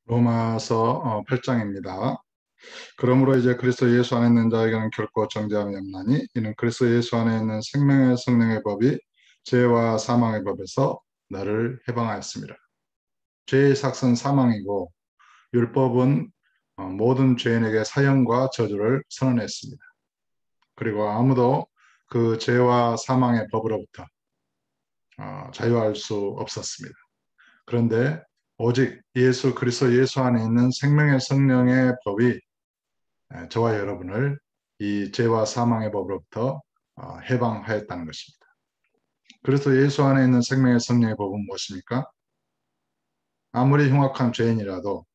로마서 8장입니다. 그러므로 이제 그리스도 예수 안에 있는 자에게는 결코 정죄함이 없나니 이는 그리스도 예수 안에 있는 생명의 성령의 법이 죄와 사망의 법에서 너를 해방하였습니다. 죄의 삭은 사망이고 율법은 모든 죄인에게 사형과 저주를 선언했습니다. 그리고 아무도 그 죄와 사망의 법으로부터 자유할 수 없었습니다. 그런데 오직 예수 그리스도 예수 안에 있는 생명의 성령의 법이 저와 여러분을 이 죄와 사망의 법으로부터 해방하였다는 것입니다. 그래서 예수 안에 있는 생명의 성령의 법은 무엇입니까? 아무리 흉악한 죄인이라도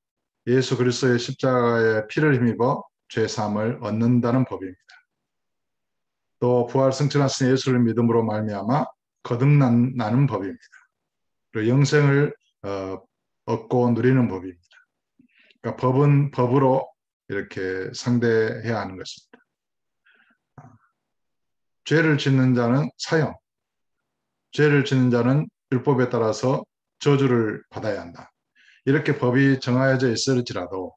예수 그리스도의 십자가의 피를 힘입어 죄 사함을 얻는다는 법입니다. 또 부활 승천하신 예수를 믿음으로 말미암아 거듭나는 법입니다. 그리고 영생을 얻고 누리는 법입니다. 그러니까 법은 법으로 이렇게 상대해야 하는 것입니다. 죄를 짓는 자는 사형, 죄를 짓는 자는 율법에 따라서 저주를 받아야 한다. 이렇게 법이 정하여져 있을지라도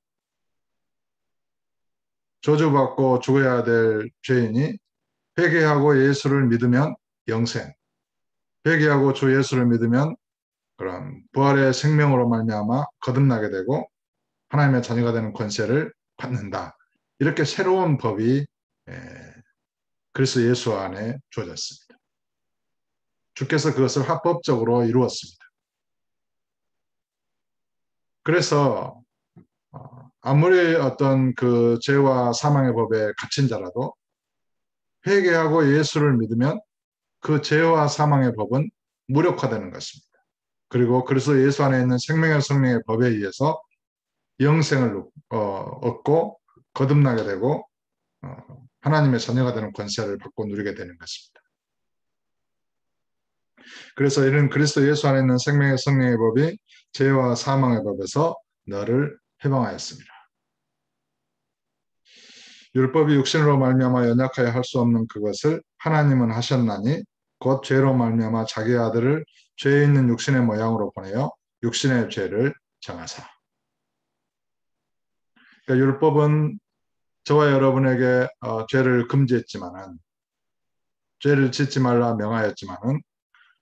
저주받고 죽어야 될 죄인이 회개하고 예수를 믿으면 영생, 회개하고 주 예수를 믿으면 그런 부활의 생명으로 말미암아 거듭나게 되고 하나님의 자녀가 되는 권세를 받는다. 이렇게 새로운 법이 그리스도 예수 안에 주어졌습니다. 주께서 그것을 합법적으로 이루었습니다. 그래서 아무리 어떤 그 죄와 사망의 법에 갇힌 자라도 회개하고 예수를 믿으면 그 죄와 사망의 법은 무력화되는 것입니다. 그리고 그래서 예수 안에 있는 생명의 성령의 법에 의해서 영생을 얻고 거듭나게 되고 하나님의 자녀가 되는 권세를 받고 누리게 되는 것입니다. 그래서 이런 그리스도 예수 안에 있는 생명의 성령의 법이 죄와 사망의 법에서 너를 해방하였습니다. 율법이 육신으로 말미암아 연약하여 할 수 없는 그것을 하나님은 하셨나니 곧 죄로 말미암아 자기 아들을 죄 있는 육신의 모양으로 보내어 육신의 죄를 정하사. 그러니까 율법은 저와 여러분에게 죄를 금지했지만은 죄를 짓지 말라 명하였지만은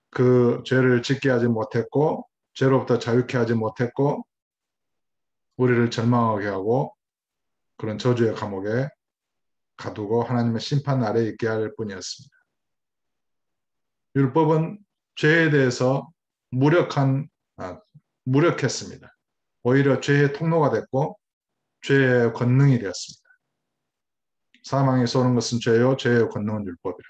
그 죄를 짓게 하지 못했고 죄로부터 자유케 하지 못했고 우리를 절망하게 하고 그런 저주의 감옥에 가두고 하나님의 심판 아래에 있게 할 뿐이었습니다. 율법은 죄에 대해서 무력했습니다. 오히려 죄의 통로가 됐고 죄의 권능이 되었습니다. 사망이 쏘는 것은 죄요, 죄의 권능은 율법이라.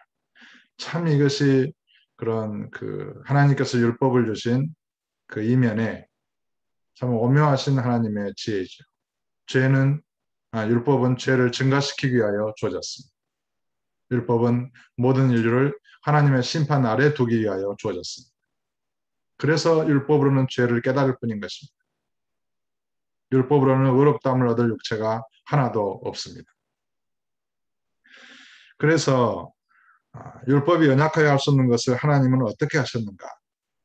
참 이것이 그런 그 하나님께서 율법을 주신 그 이면에 참 오묘하신 하나님의 지혜이죠. 율법은 죄를 증가시키기 위하여 주어졌습니다. 율법은 모든 인류를 하나님의 심판 아래 두기 위하여 주어졌습니다. 그래서 율법으로는 죄를 깨달을 뿐인 것입니다. 율법으로는 의롭다함을 얻을 육체가 하나도 없습니다. 그래서 율법이 연약하게 할 수 없는 것을 하나님은 어떻게 하셨는가?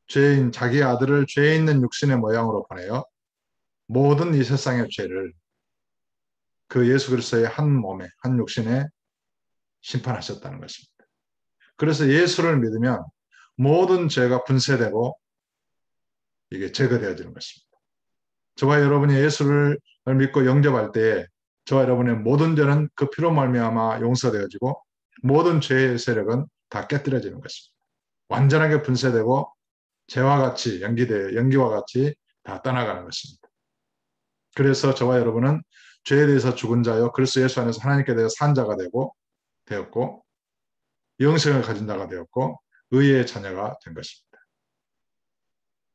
죄인 자기 아들을 죄 있는 육신의 모양으로 보내어 모든 이 세상의 죄를 그 예수 그리스도의 한 몸에 한 육신에 심판하셨다는 것입니다. 그래서 예수를 믿으면 모든 죄가 분쇄되고 이게 제거되어지는 것입니다. 저와 여러분이 예수를 믿고 영접할 때에 저와 여러분의 모든 죄는 그 피로 말미암아 용서되어지고 모든 죄의 세력은 다 깨뜨려지는 것입니다. 완전하게 분쇄되고 죄와 같이 연기와 같이 다 떠나가는 것입니다. 그래서 저와 여러분은 죄에 대해서 죽은 자요 그리스도 예수 안에서 하나님께 대해서 산 자가 되었고 영생을 가진 자가 되었고 의의 자녀가 된 것입니다.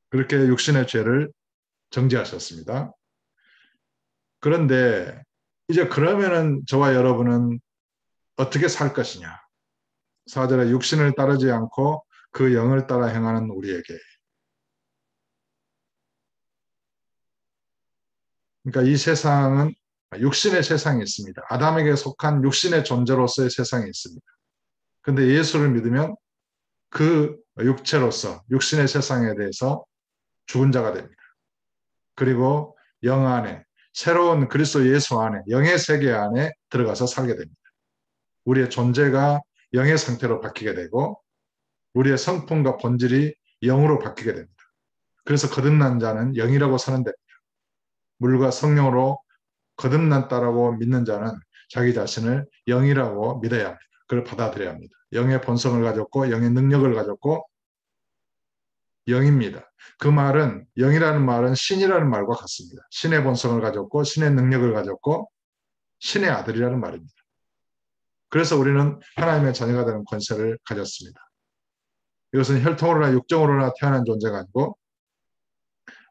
그렇게 육신의 죄를 정죄하셨습니다. 그런데 이제 그러면은 저와 여러분은 어떻게 살 것이냐? 4절에 육신을 따르지 않고 그 영을 따라 행하는 우리에게. 그러니까 이 세상은 육신의 세상이 있습니다. 아담에게 속한 육신의 존재로서의 세상이 있습니다. 근데 예수를 믿으면 그 육체로서 육신의 세상에 대해서 죽은 자가 됩니다. 그리고 영 안에, 새로운 그리스도 예수 안에, 영의 세계 안에 들어가서 살게 됩니다. 우리의 존재가 영의 상태로 바뀌게 되고 우리의 성품과 본질이 영으로 바뀌게 됩니다. 그래서 거듭난 자는 영이라고 선언됩니다. 물과 성령으로 거듭났다라고 믿는 자는 자기 자신을 영이라고 믿어야 합니다. 그걸 받아들여야 합니다. 영의 본성을 가졌고 영의 능력을 가졌고 영입니다. 그 말은 영이라는 말은 신이라는 말과 같습니다. 신의 본성을 가졌고 신의 능력을 가졌고 신의 아들이라는 말입니다. 그래서 우리는 하나님의 자녀가 되는 권세를 가졌습니다. 이것은 혈통으로나 육정으로나 태어난 존재가 아니고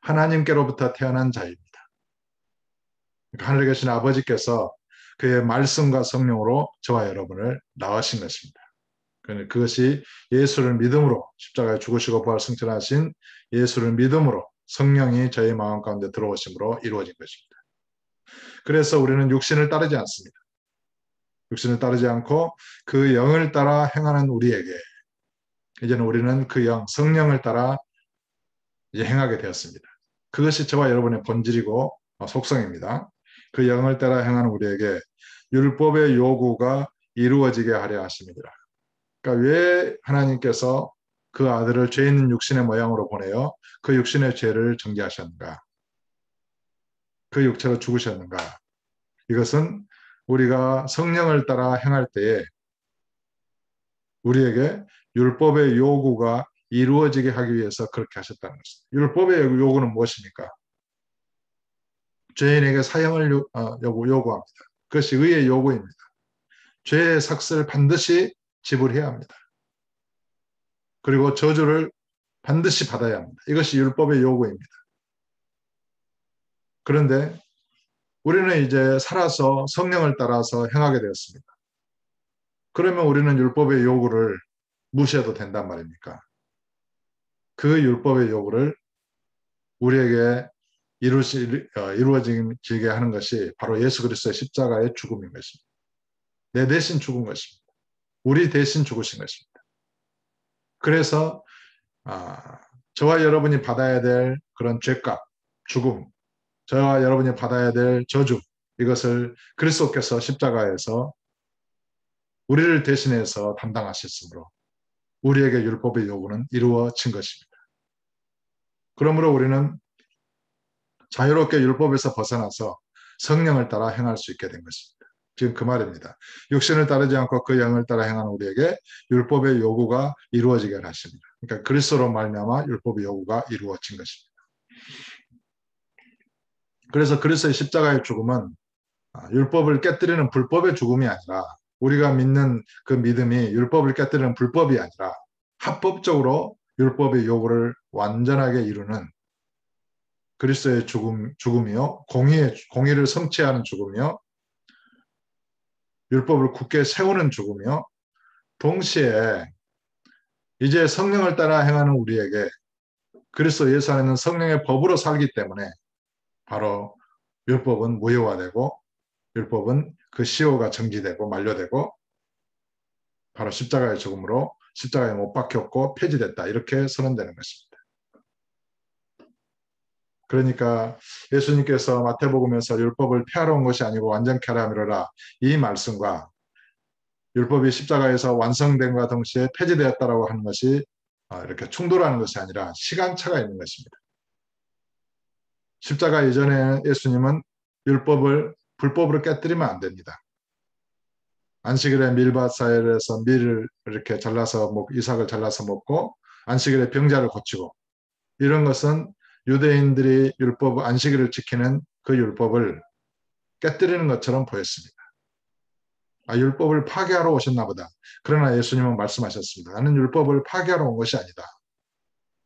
하나님께로부터 태어난 자입니다. 그러니까 하늘에 계신 아버지께서 그의 말씀과 성령으로 저와 여러분을 낳으신 것입니다. 그것이 예수를 믿음으로 십자가에 죽으시고 부활 승천하신 예수를 믿음으로 성령이 저희 마음 가운데 들어오심으로 이루어진 것입니다. 그래서 우리는 육신을 따르지 않습니다. 육신을 따르지 않고 그 영을 따라 행하는 우리에게 이제는 우리는 그 영, 성령을 따라 이제 행하게 되었습니다. 그것이 저와 여러분의 본질이고 속성입니다. 그 영을 따라 행하는 우리에게 율법의 요구가 이루어지게 하려 하십니다. 그러니까 왜 하나님께서 그 아들을 죄 있는 육신의 모양으로 보내어 그 육신의 죄를 정죄하셨는가? 그 육체로 죽으셨는가? 이것은 우리가 성령을 따라 행할 때에 우리에게 율법의 요구가 이루어지게 하기 위해서 그렇게 하셨다는 것입니다. 율법의 요구는 무엇입니까? 죄인에게 사형을 요구합니다. 그것이 의의 요구입니다. 죄의 삭스를 반드시 지불해야 합니다. 그리고 저주를 반드시 받아야 합니다. 이것이 율법의 요구입니다. 그런데 우리는 이제 살아서 성령을 따라서 행하게 되었습니다. 그러면 우리는 율법의 요구를 무시해도 된단 말입니까? 그 율법의 요구를 우리에게 이루어지게 하는 것이 바로 예수 그리스도의 십자가의 죽음인 것입니다. 내 대신 죽은 것입니다. 우리 대신 죽으신 것입니다. 그래서 저와 여러분이 받아야 될 그런 죄값, 죽음, 저와 여러분이 받아야 될 저주, 이것을 그리스도께서 십자가에서 우리를 대신해서 담당하셨으므로 우리에게 율법의 요구는 이루어진 것입니다. 그러므로 우리는 자유롭게 율법에서 벗어나서 성령을 따라 행할 수 있게 된 것입니다. 지금 그 말입니다. 육신을 따르지 않고 그 영을 따라 행하는 우리에게 율법의 요구가 이루어지게 하십니다. 그러니까 그리스도로 말미암아 율법의 요구가 이루어진 것입니다. 그래서 그리스도의 십자가의 죽음은 율법을 깨뜨리는 불법의 죽음이 아니라 우리가 믿는 그 믿음이 율법을 깨뜨리는 불법이 아니라 합법적으로 율법의 요구를 완전하게 이루는 그리스도의 죽음이요, 공의를 성취하는 죽음이요, 율법을 굳게 세우는 죽음이요, 동시에 이제 성령을 따라 행하는 우리에게 그리스도 예수 안에는 성령의 법으로 살기 때문에 바로 율법은 무효화되고 율법은 그 시효가 정지되고 만료되고 바로 십자가의 죽음으로 십자가에 못 박혔고 폐지됐다, 이렇게 선언되는 것입니다. 그러니까 예수님께서 마태복음에서 율법을 폐하러 온 것이 아니고 완전케 하라 함이로라, 이 말씀과 율법이 십자가에서 완성된과 동시에 폐지되었다라고 하는 것이 이렇게 충돌하는 것이 아니라 시간차가 있는 것입니다. 십자가 이전에 예수님은 불법으로 깨뜨리면 안 됩니다. 안식일에 밀밭 사이에서 밀을 이렇게 잘라서 이삭을 잘라서 먹고 안식일에 병자를 고치고, 이런 것은 유대인들이 안식일을 지키는 그 율법을 깨뜨리는 것처럼 보였습니다. 율법을 파괴하러 오셨나 보다. 그러나 예수님은 말씀하셨습니다. 나는 율법을 파괴하러 온 것이 아니다.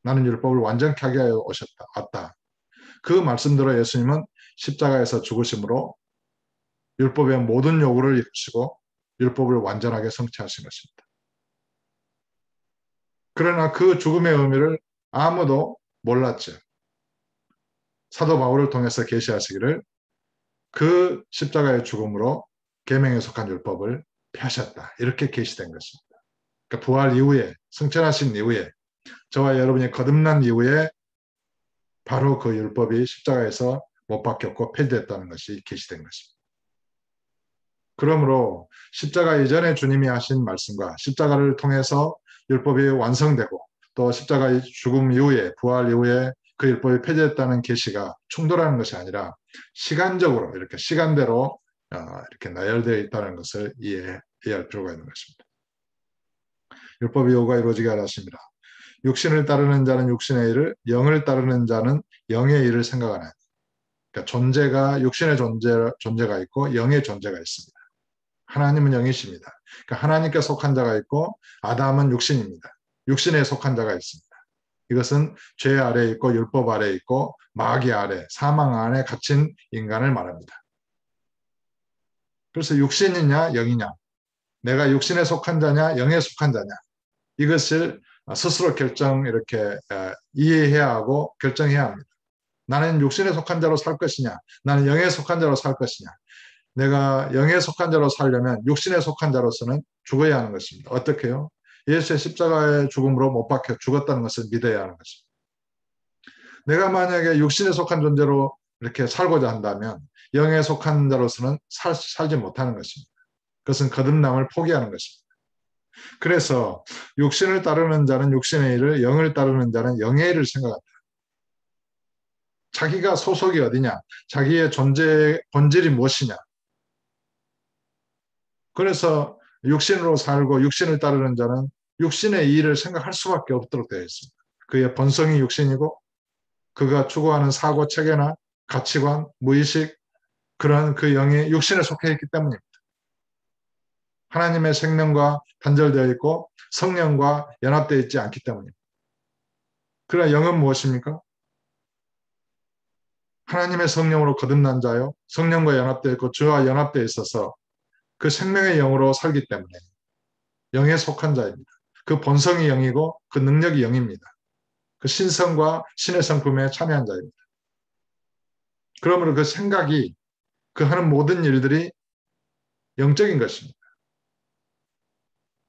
나는 율법을 완전케 하게 하여 왔다. 그 말씀대로 예수님은 십자가에서 죽으심으로 율법의 모든 요구를 이루시고 율법을 완전하게 성취하신 것입니다. 그러나 그 죽음의 의미를 아무도 몰랐죠. 사도 바울을 통해서 계시하시기를 그 십자가의 죽음으로 계명에 속한 율법을 폐하셨다, 이렇게 계시된 것입니다. 그러니까 부활 이후에, 승천하신 이후에, 저와 여러분이 거듭난 이후에 바로 그 율법이 십자가에서 못 박혔고 폐지됐다는 것이 계시된 것입니다. 그러므로 십자가 이전에 주님이 하신 말씀과 십자가를 통해서 율법이 완성되고 또 십자가의 죽음 이후에 부활 이후에 그 율법이 폐지됐다는 계시가 충돌하는 것이 아니라 시간적으로 이렇게 시간대로 이렇게 나열되어 있다는 것을 이해할 필요가 있는 것입니다. 율법의 요구가 이루어지게 하십니다. 육신을 따르는 자는 육신의 일을, 영을 따르는 자는 영의 일을 생각하는. 그러니까 존재가 육신의 존재가 있고 영의 존재가 있습니다. 하나님은 영이십니다. 그러니까 하나님께 속한 자가 있고 아담은 육신입니다. 육신에 속한 자가 있습니다. 이것은 죄 아래에 있고 율법 아래에 있고 마귀 아래, 사망 안에 갇힌 인간을 말합니다. 그래서 육신이냐 영이냐, 내가 육신에 속한 자냐 영에 속한 자냐, 이것을 스스로 이렇게 이해해야 하고 결정해야 합니다. 나는 육신에 속한 자로 살 것이냐, 나는 영에 속한 자로 살 것이냐. 내가 영에 속한 자로 살려면 육신에 속한 자로서는 죽어야 하는 것입니다. 어떻게요? 예수의 십자가의 죽음으로 못 박혀 죽었다는 것을 믿어야 하는 것입니다. 내가 만약에 육신에 속한 존재로 이렇게 살고자 한다면 영에 속한 자로서는 살지 못하는 것입니다. 그것은 거듭남을 포기하는 것입니다. 그래서 육신을 따르는 자는 육신의 일을, 영을 따르는 자는 영의 일을 생각한다. 자기가 소속이 어디냐, 자기의 존재의 본질이 무엇이냐. 그래서 육신으로 살고 육신을 따르는 자는 육신의 일을 생각할 수밖에 없도록 되어 있습니다. 그의 본성이 육신이고 그가 추구하는 사고 체계나 가치관, 무의식, 그런 그 영이 육신에 속해 있기 때문입니다. 하나님의 생명과 단절되어 있고 성령과 연합되어 있지 않기 때문입니다. 그러나 영은 무엇입니까? 하나님의 성령으로 거듭난 자요, 성령과 연합되어 있고 주와 연합되어 있어서 그 생명의 영으로 살기 때문에 영에 속한 자입니다. 그 본성이 영이고 그 능력이 영입니다. 그 신성과 신의 성품에 참여한 자입니다. 그러므로 그 생각이, 그 하는 모든 일들이 영적인 것입니다.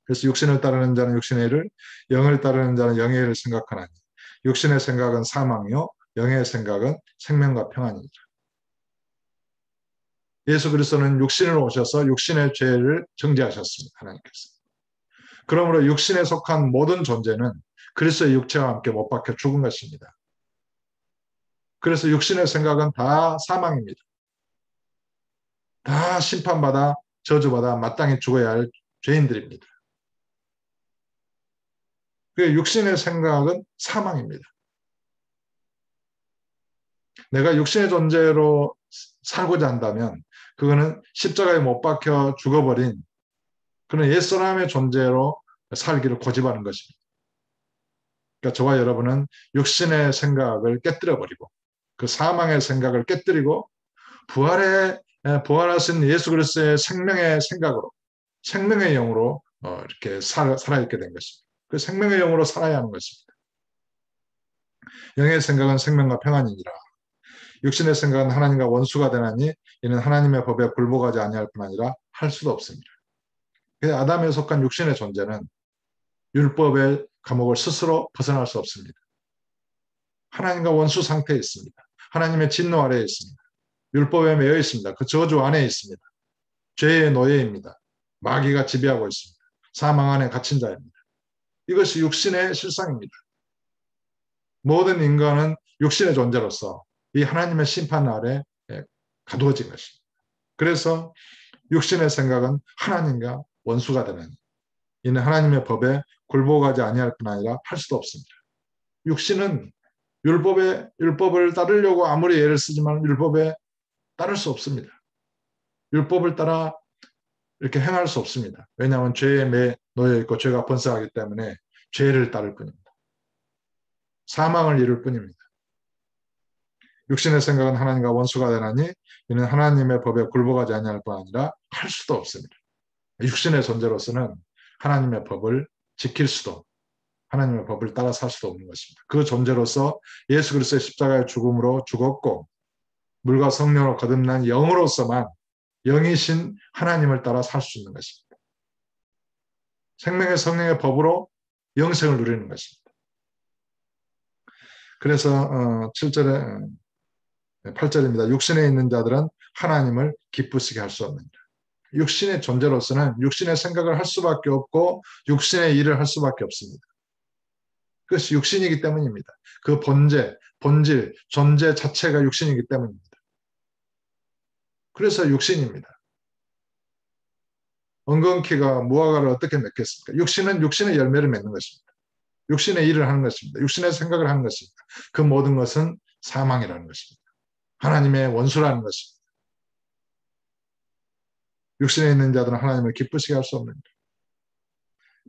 그래서 육신을 따르는 자는 육신의 일을, 영을 따르는 자는 영의 일을 생각하나니 육신의 생각은 사망이요 영의 생각은 생명과 평안이니라. 예수 그리스도는 육신으로 오셔서 육신의 죄를 정죄하셨습니다. 하나님께서. 그러므로 육신에 속한 모든 존재는 그리스도의 육체와 함께 못 박혀 죽은 것입니다. 그래서 육신의 생각은 다 사망입니다. 다 심판받아 저주받아 마땅히 죽어야 할 죄인들입니다. 그 육신의 생각은 사망입니다. 내가 육신의 존재로 살고자 한다면 그거는 십자가에 못 박혀 죽어버린 그런 옛사람의 존재로 살기를 고집하는 것입니다. 그러니까 저와 여러분은 육신의 생각을 깨뜨려버리고 그 사망의 생각을 깨뜨리고 부활하신 예수 그리스도의 생명의 생각으로, 생명의 영으로 이렇게 살아있게 된 것입니다. 그 생명의 영으로 살아야 하는 것입니다. 영의 생각은 생명과 평안이니라. 육신의 생각은 하나님과 원수가 되나니 이는 하나님의 법에 굴복하지 아니할 뿐 아니라 할 수도 없습니다. 아담에 속한 육신의 존재는 율법의 감옥을 스스로 벗어날 수 없습니다. 하나님과 원수 상태에 있습니다. 하나님의 진노 아래에 있습니다. 율법에 매여 있습니다. 그 저주 안에 있습니다. 죄의 노예입니다. 마귀가 지배하고 있습니다. 사망 안에 갇힌 자입니다. 이것이 육신의 실상입니다. 모든 인간은 육신의 존재로서 이 하나님의 심판 아래 가두어진 것입니다. 그래서 육신의 생각은 하나님과 원수가 되는, 이는 하나님의 법에 굴복하지 아니할 뿐 아니라 할 수도 없습니다. 육신은 율법을 따르려고 아무리 애를 쓰지만 율법에 따를 수 없습니다. 율법을 따라 이렇게 행할 수 없습니다. 왜냐하면 죄에 놓여 있고 죄가 번성하기 때문에 죄를 따를 뿐입니다. 사망을 이룰 뿐입니다. 육신의 생각은 하나님과 원수가 되나니 이는 하나님의 법에 굴복하지 아니할 뿐 아니라 할 수도 없습니다. 육신의 존재로서는 하나님의 법을 지킬 수도, 하나님의 법을 따라 살 수도 없는 것입니다. 그 존재로서 예수 그리스도의 십자가의 죽음으로 죽었고 물과 성령으로 거듭난 영으로서만 영이신 하나님을 따라 살 수 있는 것입니다. 생명의 성령의 법으로 영생을 누리는 것입니다. 그래서 7절에 8절입니다. 육신에 있는 자들은 하나님을 기쁘시게 할 수 없느니라. 육신의 존재로서는 육신의 생각을 할 수밖에 없고 육신의 일을 할 수밖에 없습니다. 그것이 육신이기 때문입니다. 그 본질, 존재 자체가 육신이기 때문입니다. 그래서 육신입니다. 엉겅퀴가 무화과를 어떻게 맺겠습니까? 육신은 육신의 열매를 맺는 것입니다. 육신의 일을 하는 것입니다. 육신의 생각을 하는 것입니다. 그 모든 것은 사망이라는 것입니다. 하나님의 원수라는 것입니다. 육신에 있는 자들은 하나님을 기쁘시게 할 수 없느니라.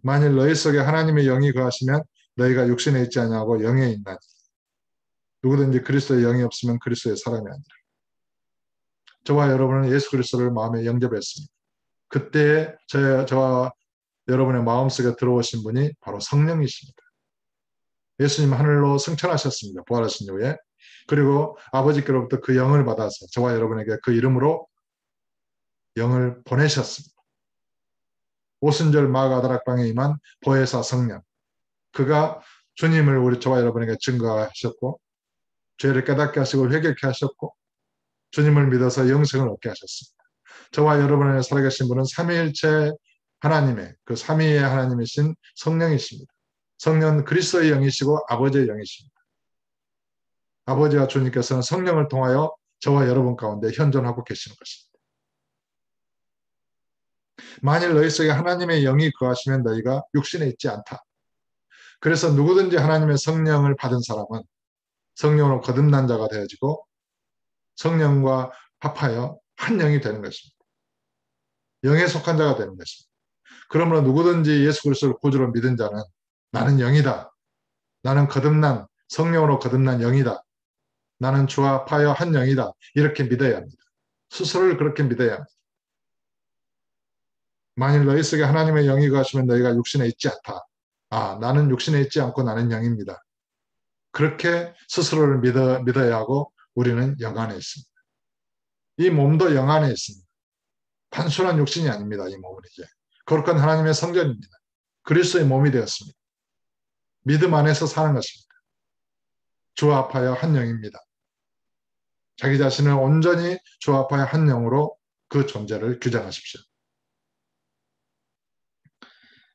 만일 너희 속에 하나님의 영이 거하시면 너희가 육신에 있지 아니하고 영에 있나니 누구든지 그리스도의 영이 없으면 그리스도의 사람이 아니라. 저와 여러분은 예수 그리스도를 마음에 영접했습니다. 그때 저와 여러분의 마음속에 들어오신 분이 바로 성령이십니다. 예수님 하늘로 승천하셨습니다. 부활하신 후에. 그리고 아버지께로부터 그 영을 받아서 저와 여러분에게 그 이름으로 영을 보내셨습니다. 오순절 마가다락방에 임한 보혜사 성령. 그가 주님을 저와 여러분에게 증거하셨고 죄를 깨닫게 하시고 회개케 하셨고 주님을 믿어서 영생을 얻게 하셨습니다. 저와 여러분의 살아계신 분은 삼위일체 하나님의 그 삼위의 하나님이신 성령이십니다. 성령은 그리스도의 영이시고 아버지의 영이십니다. 아버지와 주님께서는 성령을 통하여 저와 여러분 가운데 현존하고 계시는 것입니다. 만일 너희 속에 하나님의 영이 거하시면 너희가 육신에 있지 않다. 그래서 누구든지 하나님의 성령을 받은 사람은 성령으로 거듭난 자가 되어지고 성령과 합하여 한 영이 되는 것입니다. 영에 속한 자가 되는 것입니다. 그러므로 누구든지 예수 그리스도를 구주로 믿은 자는 나는 영이다. 나는 거듭난 성령으로 거듭난 영이다. 나는 주와 합하여 한 영이다. 이렇게 믿어야 합니다. 스스로를 그렇게 믿어야 합니다. 만일 너희 속에 하나님의 영이 거하시면 너희가 육신에 있지 않다. 나는 육신에 있지 않고 나는 영입니다. 그렇게 스스로를 믿어야 하고 우리는 영 안에 있습니다. 이 몸도 영 안에 있습니다. 단순한 육신이 아닙니다. 이 몸은 이제 거룩한 하나님의 성전입니다. 그리스도의 몸이 되었습니다. 믿음 안에서 사는 것입니다. 주와 합하여 한 영입니다. 자기 자신을 온전히 주와 합하여 한 영으로 그 존재를 규정하십시오.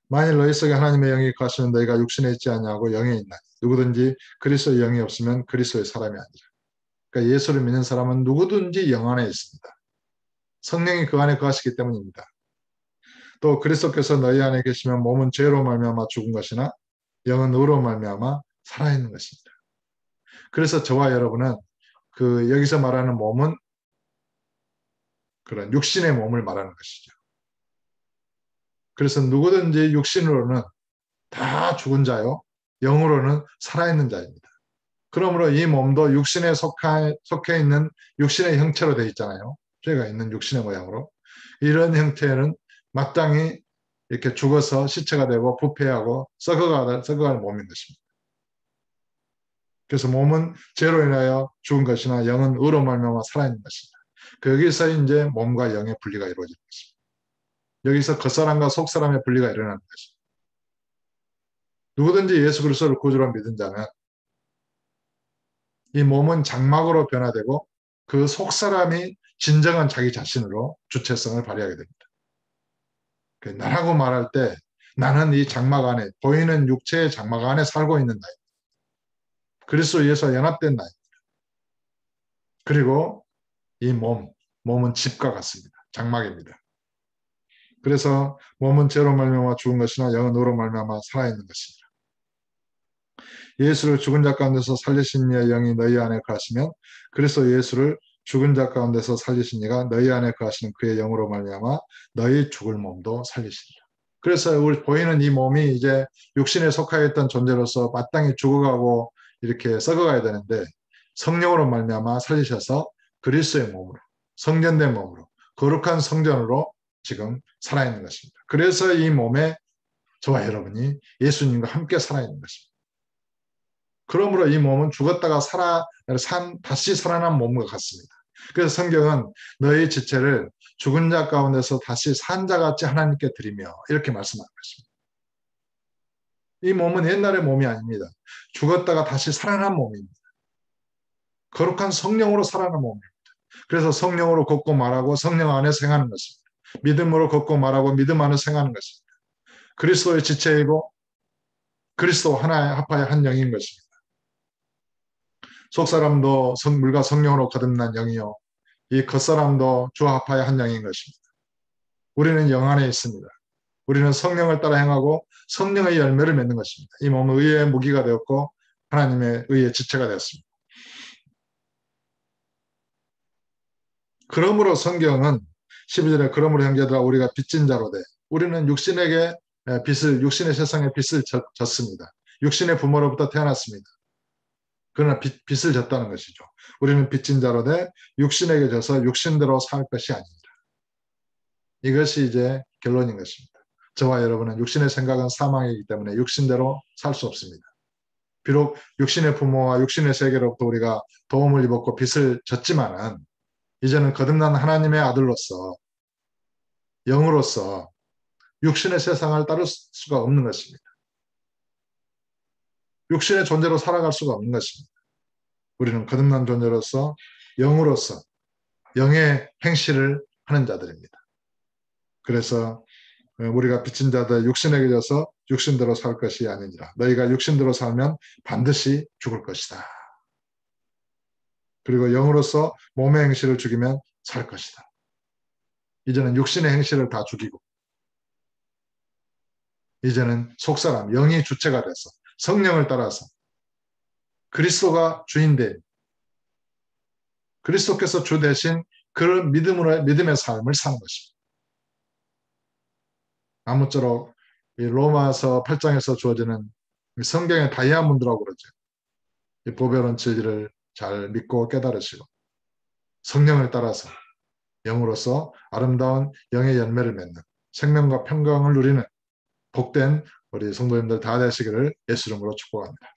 만일 너희 속에 하나님의 영이 거하시면 너희가 육신에 있지 아니하고 영에 있나니 누구든지 그리스도의 영이 없으면 그리스도의 사람이 아니라. 그러니까 예수를 믿는 사람은 누구든지 영 안에 있습니다. 성령이 그 안에 거하시기 때문입니다. 또 그리스도께서 너희 안에 계시면 몸은 죄로 말미암아 죽은 것이나 영은 의로 말미암아 살아있는 것입니다. 그래서 저와 여러분은 여기서 말하는 몸은 그런 육신의 몸을 말하는 것이죠. 그래서 누구든지 육신으로는 다 죽은 자요, 영으로는 살아있는 자입니다. 그러므로 이 몸도 육신에 속해 있는 육신의 형체로 되어 있잖아요. 죄가 있는 육신의 모양으로. 이런 형태는 마땅히 이렇게 죽어서 시체가 되고 부패하고 썩어가는 몸인 것입니다. 그래서 몸은 죄로 인하여 죽은 것이나 영은 의로 말미암아 살아있는 것입니다. 여기서 이제 몸과 영의 분리가 이루어지는 것입니다. 여기서 겉사람과 속사람의 분리가 일어나는 것입니다. 누구든지 예수 그리스도를 구주로 믿은 자는 이 몸은 장막으로 변화되고 그 속사람이 진정한 자기 자신으로 주체성을 발휘하게 됩니다. 나라고 말할 때 나는 이 장막 안에, 보이는 육체의 장막 안에 살고 있는 나입니다. 그리스도 예수와 연합된 나입니다. 그리고 이 몸은 집과 같습니다. 장막입니다. 그래서 몸은 죄로 말미암아 죽은 것이나 영은 의로 말미암아 살아있는 것입니다. 예수를 죽은 자 가운데서 살리신 이의 영이 너희 안에 거하시면 그리스도 예수를 죽은 자 가운데서 살리신 이가 너희 안에 거하시는 그의 영으로 말미암아 너희 죽을 몸도 살리시리라. 그래서 우리 보이는 이 몸이 이제 육신에 속하여 있던 존재로서 마땅히 죽어가고 이렇게 썩어가야 되는데 성령으로 말미암아 살리셔서 그리스도의 몸으로, 성전된 몸으로, 거룩한 성전으로 지금 살아있는 것입니다. 그래서 이 몸에 저와 여러분이 예수님과 함께 살아있는 것입니다. 그러므로 이 몸은 죽었다가 다시 살아난 몸과 같습니다. 그래서 성경은 너희 지체를 죽은 자 가운데서 다시 산 자같이 하나님께 드리며 이렇게 말씀하는 것입니다. 이 몸은 옛날의 몸이 아닙니다. 죽었다가 다시 살아난 몸입니다. 거룩한 성령으로 살아가는 몸입니다. 그래서 성령으로 걷고 말하고 성령 안에 생하는 것입니다. 믿음으로 걷고 말하고 믿음 안에 생하는 것입니다. 그리스도의 지체이고 그리스도 하나의 합하의 한 영인 것입니다. 속사람도 물과 성령으로 거듭난 영이요 이 겉사람도 주와 합하의 한 영인 것입니다. 우리는 영 안에 있습니다. 우리는 성령을 따라 행하고 성령의 열매를 맺는 것입니다. 이 몸은 의의 무기가 되었고 하나님의 의의 지체가 되었습니다. 그러므로 성경은 12절에 그러므로 형제들아 우리가 빚진 자로 돼 우리는 육신에게 육신의 세상에 빚을 졌습니다. 육신의 부모로부터 태어났습니다. 그러나 빚을 졌다는 것이죠. 우리는 빚진 자로 돼 육신에게 져서 육신대로 살 것이 아닙니다. 이것이 이제 결론인 것입니다. 저와 여러분은 육신의 생각은 사망이기 때문에 육신대로 살 수 없습니다. 비록 육신의 부모와 육신의 세계로부터 우리가 도움을 입었고 빚을 졌지만은 이제는 거듭난 하나님의 아들로서 영으로서 육신의 세상을 따를 수가 없는 것입니다. 육신의 존재로 살아갈 수가 없는 것입니다. 우리는 거듭난 존재로서 영으로서 영의 행실을 하는 자들입니다. 그래서 우리가 빚진 자들 육신에게 져서 육신대로 살 것이 아니니라. 너희가 육신대로 살면 반드시 죽을 것이다. 그리고 영으로서 몸의 행실을 죽이면 살 것이다. 이제는 육신의 행실을 다 죽이고 이제는 속사람, 영이 주체가 돼서 성령을 따라서 그리스도가 주인데 그리스도께서 주 대신 그런 믿음의 삶을 사는 것입니다. 아무쪼록 이 로마서 8장에서 주어지는 성경의 다이아몬드라고 그러죠. 이 보배로운 진리를 잘 믿고 깨달으시고 성령을 따라서 영으로서 아름다운 영의 열매를 맺는 생명과 평강을 누리는 복된 우리 성도님들 다 되시기를 예수 이름으로 축복합니다.